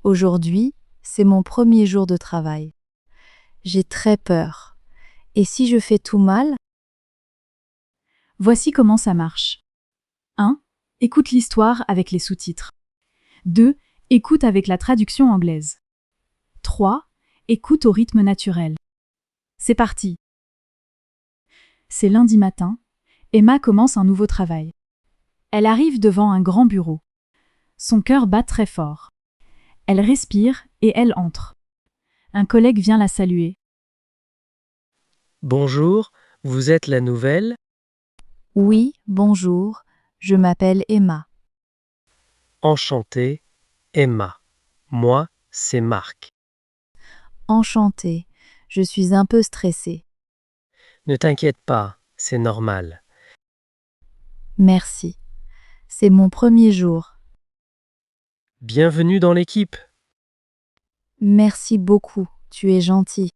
Aujourd'hui, c'est mon premier jour de travail. J'ai très peur. Et si je fais tout mal? Voici comment ça marche. 1. Écoute l'histoire avec les sous-titres. 2. Écoute avec la traduction anglaise. 3. Écoute au rythme naturel. C'est parti. C'est lundi matin. Emma commence un nouveau travail. Elle arrive devant un grand bureau. Son cœur bat très fort. Elle respire et elle entre. Un collègue vient la saluer. Bonjour, vous êtes la nouvelle? Oui, bonjour, je m'appelle Emma. Enchanté, Emma. Moi, c'est Marc. Enchantée, je suis un peu stressée. Ne t'inquiète pas, c'est normal. Merci. C'est mon premier jour. Bienvenue dans l'équipe. Merci beaucoup, tu es gentil.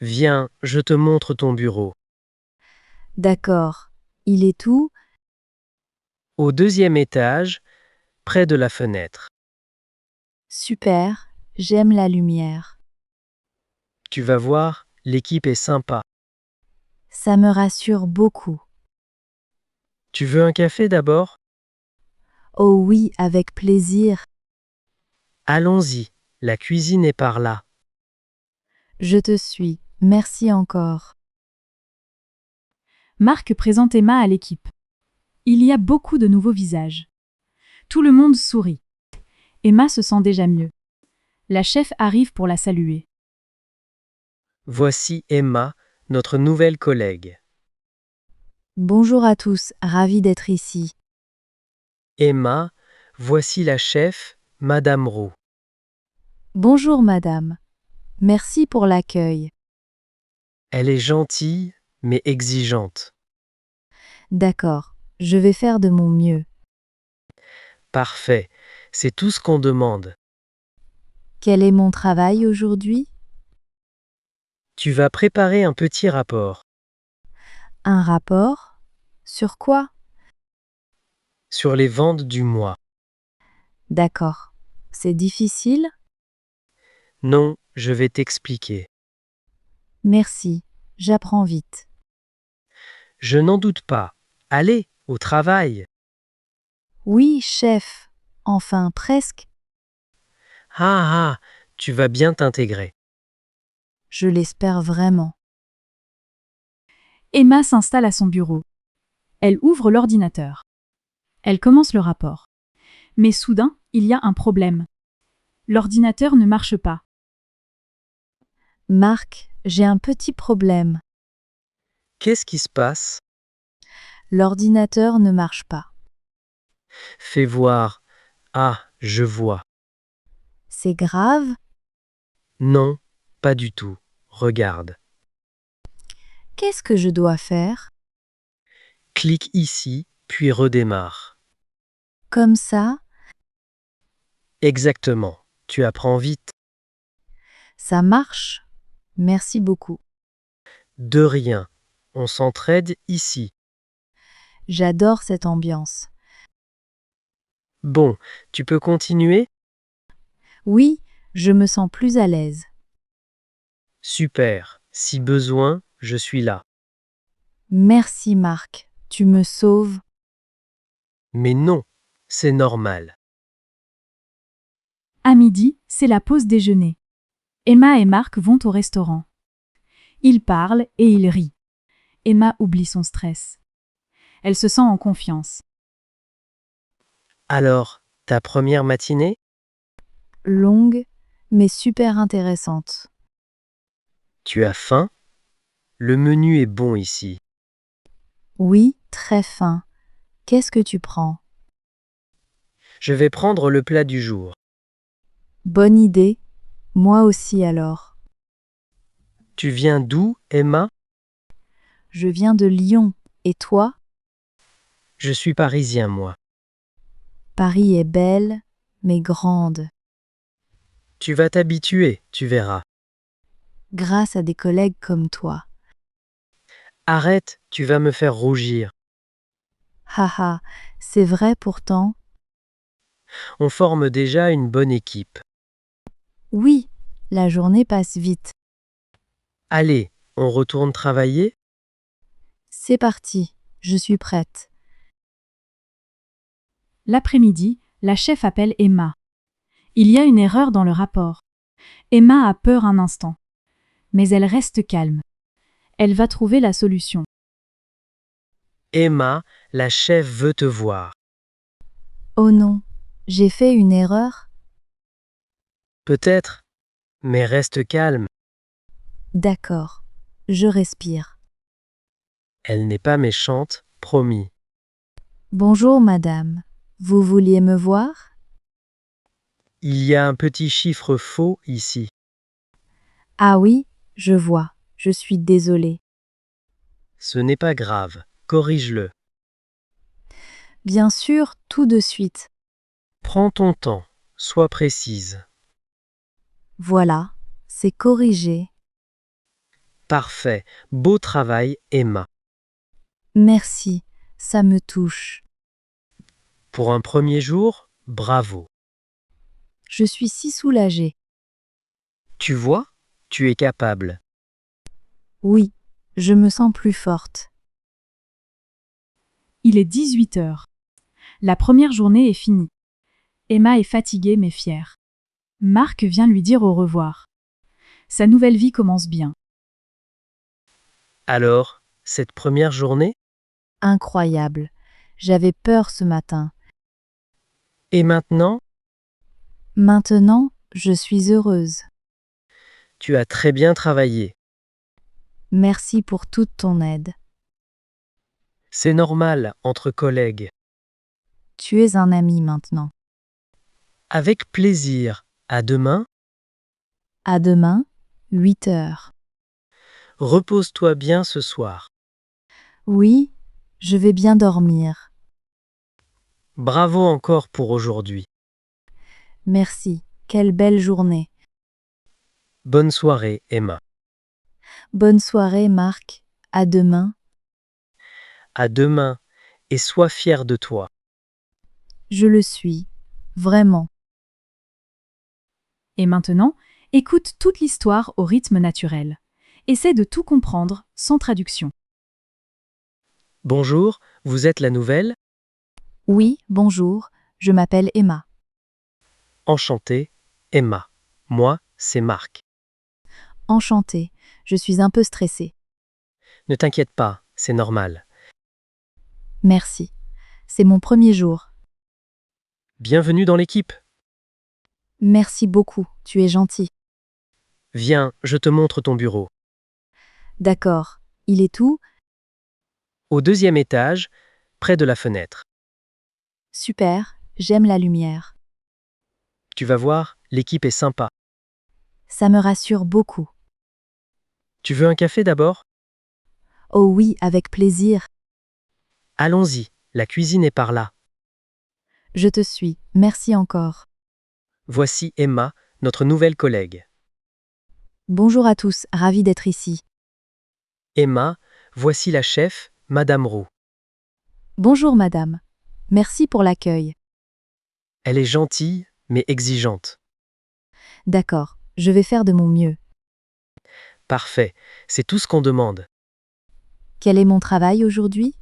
Viens, je te montre ton bureau. D'accord. Il est où? Au deuxième étage, près de la fenêtre. Super, j'aime la lumière. Tu vas voir, l'équipe est sympa. Ça me rassure beaucoup. Tu veux un café d'abord? Oh oui, avec plaisir. Allons-y, la cuisine est par là. Je te suis. Merci encore. Marc présente Emma à l'équipe. Il y a beaucoup de nouveaux visages. Tout le monde sourit. Emma se sent déjà mieux. La chef arrive pour la saluer. Voici Emma, notre nouvelle collègue. Bonjour à tous, ravi d'être ici. Emma, voici la chef, Madame Roux. Bonjour madame. Merci pour l'accueil. Elle est gentille, mais exigeante. D'accord, je vais faire de mon mieux. Parfait, c'est tout ce qu'on demande. Quel est mon travail aujourd'hui? Tu vas préparer un petit rapport Un rapport? Sur quoi? sur les ventes du mois. D'accord. C'est difficile? Non, je vais t'expliquer. Merci, j'apprends vite. Je n'en doute pas. Allez, au travail. Oui, chef. Enfin, presque. Ah ah, tu vas bien t'intégrer. Je l'espère vraiment. Emma s'installe à son bureau. Elle ouvre l'ordinateur. Elle commence le rapport. Mais soudain, il y a un problème. L'ordinateur ne marche pas. Marc, j'ai un petit problème. Qu'est-ce qui se passe? L'ordinateur ne marche pas. Fais voir. Ah, je vois. C'est grave? Non, pas du tout. Regarde. Qu'est-ce que je dois faire? Clique ici, puis redémarre. Comme ça? Exactement. Tu apprends vite. Ça marche? Merci beaucoup. De rien. On s'entraide ici. J'adore cette ambiance. Bon, tu peux continuer? Oui, je me sens plus à l'aise. Super. Si besoin, je suis là. Merci Marc, tu me sauves. Mais non, c'est normal. À midi, c'est la pause déjeuner. Emma et Marc vont au restaurant. Ils parlent et ils rient. Emma oublie son stress. Elle se sent en confiance. Alors, ta première matinée? Longue, mais super intéressante. Tu as faim? Le menu est bon ici. Oui, très fin. Qu'est-ce que tu prends? Je vais prendre le plat du jour. Bonne idée. Moi aussi alors. Tu viens d'où, Emma? Je viens de Lyon. Et toi? Je suis parisien, moi. Paris est belle, mais grande. Tu vas t'habituer, tu verras. Grâce à des collègues comme toi. Arrête, tu vas me faire rougir. Haha, c'est vrai pourtant. On forme déjà une bonne équipe. Oui, la journée passe vite. Allez, on retourne travailler? C'est parti, je suis prête. L'après-midi, la chef appelle Emma. Il y a une erreur dans le rapport. Emma a peur un instant. Mais elle reste calme. Elle va trouver la solution. Emma, la chef veut te voir. Oh non, j'ai fait une erreur? Peut-être, mais reste calme. D'accord, je respire. Elle n'est pas méchante, promis. Bonjour madame, vous vouliez me voir? Il y a un petit chiffre faux ici. Ah oui, je vois, je suis désolée. Ce n'est pas grave, corrige-le. Bien sûr, tout de suite. Prends ton temps, sois précise. Voilà, c'est corrigé. Parfait, beau travail, Emma. Merci, ça me touche. Pour un premier jour, bravo. Je suis si soulagée. Tu vois, tu es capable. Oui, je me sens plus forte. Il est 18 heures. La première journée est finie. Emma est fatiguée mais fière. Marc vient lui dire au revoir. Sa nouvelle vie commence bien. Alors, cette première journée? Incroyable. J'avais peur ce matin. Et maintenant, Maintenant, je suis heureuse. tu as très bien travaillé. Merci pour toute ton aide. C'est normal entre collègues. Tu es un ami maintenant. Avec plaisir. À demain. À demain, 8 heures. Repose-toi bien ce soir. Oui, je vais bien dormir. Bravo encore pour aujourd'hui. Merci, quelle belle journée. Bonne soirée, Emma. Bonne soirée, Marc. À demain. À demain et sois fier de toi. Je le suis. Vraiment. Et maintenant, écoute toute l'histoire au rythme naturel. Essaie de tout comprendre sans traduction. Bonjour, vous êtes la nouvelle? Oui, bonjour, je m'appelle Emma. Enchanté, Emma. Moi, c'est Marc. Enchantée, je suis un peu stressée. Ne t'inquiète pas, c'est normal. Merci. C'est mon premier jour. Bienvenue dans l'équipe. Merci beaucoup, tu es gentil. Viens, je te montre ton bureau. D'accord. Il est où? Au deuxième étage, près de la fenêtre. Super, j'aime la lumière. Tu vas voir, l'équipe est sympa. Ça me rassure beaucoup. Tu veux un café d'abord? Oh oui, avec plaisir. Allons-y, la cuisine est par là. Je te suis. Merci encore. Voici Emma, notre nouvelle collègue. Bonjour à tous, ravi d'être ici. Emma, voici la chef, Madame Roux. Bonjour madame. Merci pour l'accueil. Elle est gentille, mais exigeante. D'accord, je vais faire de mon mieux. Parfait, c'est tout ce qu'on demande. Quel est mon travail aujourd'hui?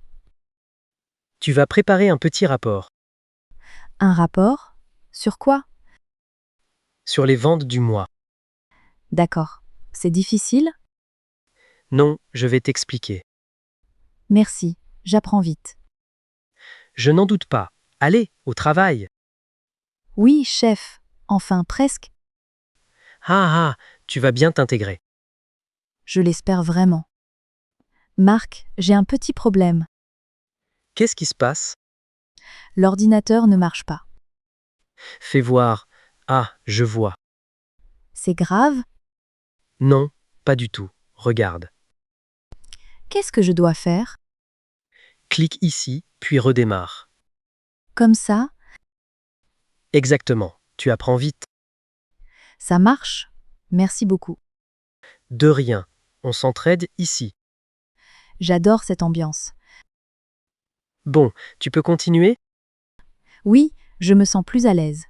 Tu vas préparer un petit rapport Un rapport? Sur quoi? sur les ventes du mois. D'accord. C'est difficile? Non, je vais t'expliquer. Merci, j'apprends vite. Je n'en doute pas. Allez, au travail. Oui, chef. Enfin, presque. Ah ah, tu vas bien t'intégrer. Je l'espère vraiment. Marc, j'ai un petit problème. Qu'est-ce qui se passe? L'ordinateur ne marche pas. Fais voir. Ah, je vois. C'est grave? Non, pas du tout. Regarde. Qu'est-ce que je dois faire? Clique ici, puis redémarre. Comme ça? Exactement. Tu apprends vite. Ça marche? Merci beaucoup. De rien. On s'entraide ici. J'adore cette ambiance. Bon, tu peux continuer? Oui, je me sens plus à l'aise.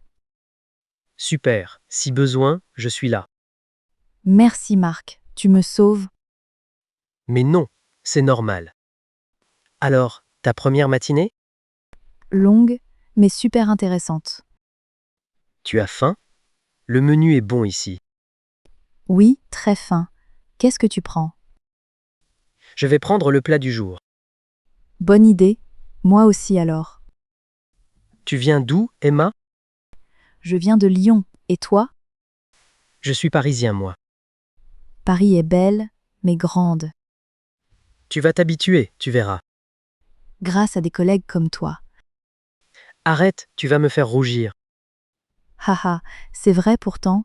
Super. Si besoin, je suis là. Merci Marc, tu me sauves. Mais non, c'est normal. Alors, ta première matinée? Longue, mais super intéressante. Tu as faim? Le menu est bon ici. Oui, très fin. Qu'est-ce que tu prends? Je vais prendre le plat du jour. Bonne idée. Moi aussi alors. Tu viens d'où, Emma? Je viens de Lyon. Et toi? Je suis parisien, moi. Paris est belle, mais grande. Tu vas t'habituer, tu verras. Grâce à des collègues comme toi. Arrête, tu vas me faire rougir. Haha, c'est vrai pourtant.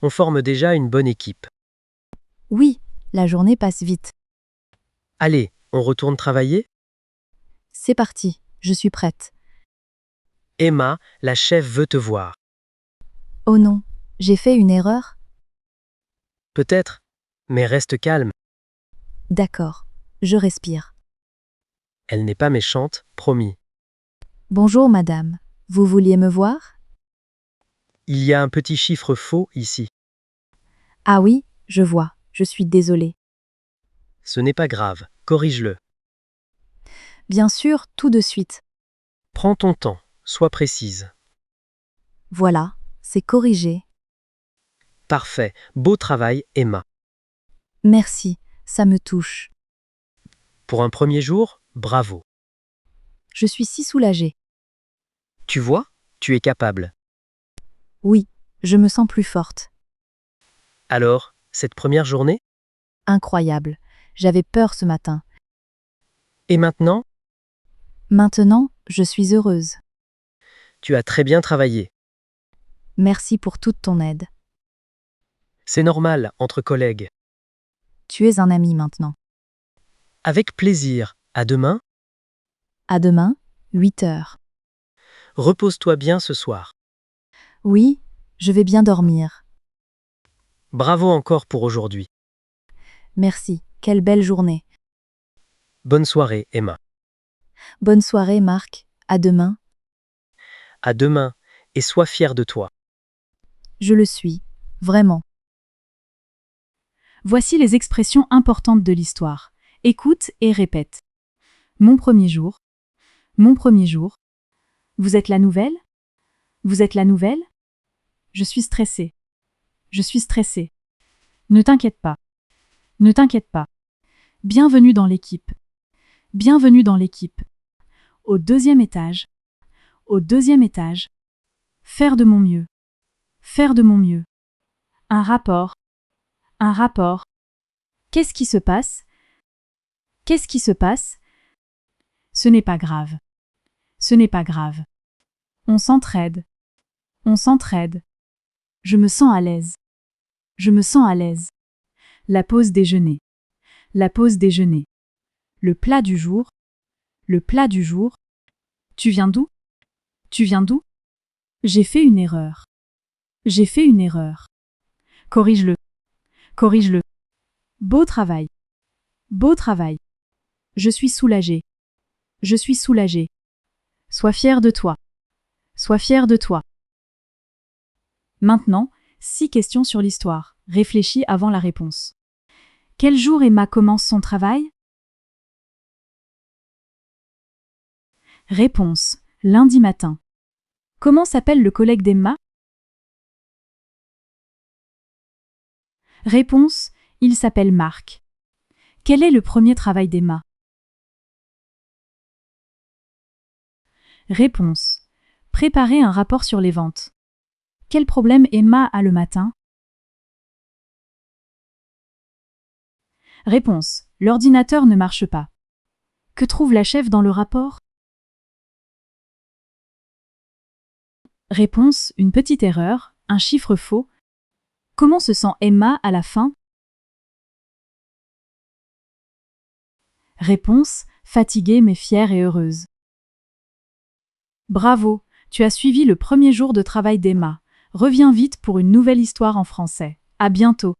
On forme déjà une bonne équipe. Oui, la journée passe vite. Allez, on retourne travailler? C'est parti, je suis prête. Emma, la chef veut te voir. Oh non, j'ai fait une erreur? Peut-être, mais reste calme. D'accord, je respire. Elle n'est pas méchante, promis. Bonjour madame, vous vouliez me voir? Il y a un petit chiffre faux ici. Ah oui, je vois, je suis désolée. Ce n'est pas grave, corrige-le. Bien sûr, tout de suite. Prends ton temps, sois précise. Voilà, c'est corrigé. Parfait, beau travail, Emma. Merci, ça me touche. Pour un premier jour, bravo. Je suis si soulagée. Tu vois, tu es capable. Oui, je me sens plus forte. Alors, cette première journée? Incroyable. J'avais peur ce matin. Et maintenant? Maintenant, je suis heureuse. Tu as très bien travaillé. Merci pour toute ton aide. C'est normal, entre collègues. Tu es un ami maintenant. Avec plaisir. À demain. À demain, 8 heures. Repose-toi bien ce soir. Oui, je vais bien dormir. Bravo encore pour aujourd'hui. Merci, quelle belle journée. Bonne soirée, Emma. Bonne soirée, Marc. À demain. À demain, et sois fier de toi. Je le suis. Vraiment. Voici les expressions importantes de l'histoire. Écoute et répète. Mon premier jour. Mon premier jour. Vous êtes la nouvelle? Vous êtes la nouvelle? Je suis stressée. Je suis stressée. Ne t'inquiète pas. Ne t'inquiète pas. Bienvenue dans l'équipe. Bienvenue dans l'équipe. Au deuxième étage. Au deuxième étage. Faire de mon mieux. Faire de mon mieux. Un rapport. Un rapport. Qu'est-ce qui se passe? Qu'est-ce qui se passe? Ce n'est pas grave. Ce n'est pas grave. On s'entraide. On s'entraide. Je me sens à l'aise. Je me sens à l'aise. La pause déjeuner. La pause déjeuner. Le plat du jour. Le plat du jour. Tu viens d'où? Tu viens d'où? J'ai fait une erreur. J'ai fait une erreur. Corrige-le. Corrige-le. Beau travail. Beau travail. Je suis soulagée. Je suis soulagée. Sois fier de toi. Sois fier de toi. Maintenant, 6 questions sur l'histoire. Réfléchis avant la réponse. Quel jour Emma commence son travail? Réponse. Lundi matin. Comment s'appelle le collègue d'Emma? Réponse. Il s'appelle Marc. Quel est le premier travail d'Emma? Réponse. Préparer un rapport sur les ventes. Quel problème Emma a le matin? Réponse. L'ordinateur ne marche pas. Que trouve la chef dans le rapport? Réponse. Une petite erreur, un chiffre faux. Comment se sent Emma à la fin? Réponse. Fatiguée mais fière et heureuse. Bravo, tu as suivi le premier jour de travail d'Emma. Reviens vite pour une nouvelle histoire en français. À bientôt.